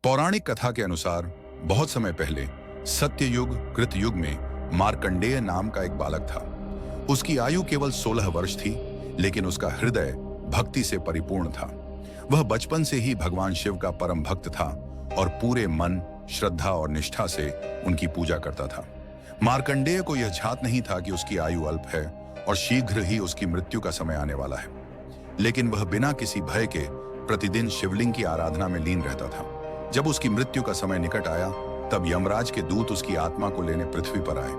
पौराणिक कथा के अनुसार बहुत समय पहले सत्ययुग कृतयुग में मार्कंडेय नाम का एक बालक था। उसकी आयु केवल 16 वर्ष थी, लेकिन उसका हृदय भक्ति से परिपूर्ण था। वह बचपन से ही भगवान शिव का परम भक्त था और पूरे मन, श्रद्धा और निष्ठा से उनकी पूजा करता था। मार्कंडेय को यह झात नहीं था कि उसकी आयु अल्प है और शीघ्र ही उसकी मृत्यु का समय आने वाला है, लेकिन वह बिना किसी भय के प्रतिदिन शिवलिंग की आराधना में लीन रहता था। जब उसकी मृत्यु का समय निकट आया, तब यमराज के दूत उसकी आत्मा को लेने पृथ्वी पर आए,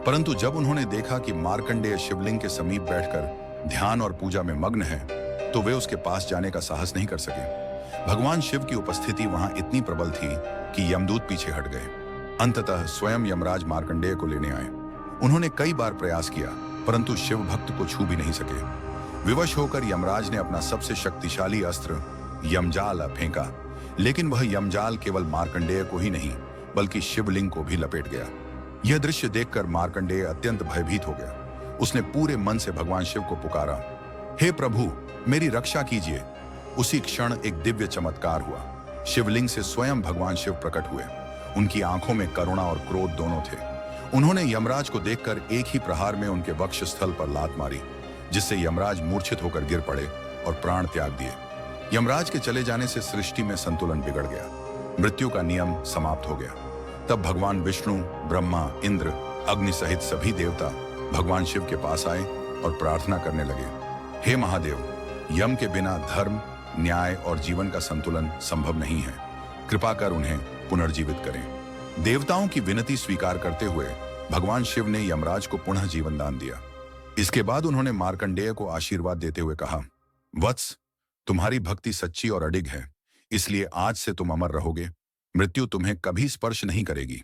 परंतु जब उन्होंने देखा कि मार्कंडेय शिवलिंग के समीप बैठकर ध्यान और पूजा में मग्न है, तो वे उसके पास जाने का साहस नहीं कर सके। भगवान शिव की उपस्थिति वहां इतनी प्रबल थी कि यमदूत पीछे हट गए। अंततः स्वयं यमराज मार्कंडेय को लेने आए। उन्होंने कई बार प्रयास किया, परंतु शिव भक्त को छू भी नहीं सके। विवश होकर यमराज ने अपना सबसे शक्तिशाली अस्त्र यमजाल फेंका, लेकिन वह यमजाल केवल मार्कंडेय को ही नहीं बल्कि शिवलिंग को भी लपेट गया। यह दृश्य देखकर मार्कंडेय अत्यंत भयभीत हो गया। उसने पूरे मन से भगवान शिव को पुकारा, हे प्रभु, मेरी रक्षा कीजिए। उसी क्षण एक दिव्य चमत्कार हुआ। शिवलिंग से स्वयं भगवान शिव प्रकट हुए। उनकी आंखों में करुणा और क्रोध दोनों थे। उन्होंने यमराज को देखकर एक ही प्रहार में उनके वक्षस्थल पर लात मारी, जिससे यमराज मूर्छित होकर गिर पड़े और प्राण त्याग दिए। यमराज के चले जाने से सृष्टि में संतुलन बिगड़ गया। मृत्यु का नियम समाप्त हो गया। तब भगवान विष्णु, ब्रह्मा, इंद्र, अग्नि सहित सभी देवता भगवान शिव के पास आए और प्रार्थना करने लगे, हे महादेव, यम के बिना धर्म, न्याय और जीवन का संतुलन संभव नहीं है। कृपा कर उन्हें पुनर्जीवित करें। देवताओं की विनती स्वीकार करते हुए भगवान शिव ने यमराज को पुनः जीवन दान दिया। इसके बाद उन्होंने मार्कंडेय को आशीर्वाद देते हुए कहा, वत्स, तुम्हारी भक्ति सच्ची और अडिग है, इसलिए आज से तुम अमर रहोगे। मृत्यु तुम्हें कभी स्पर्श नहीं करेगी।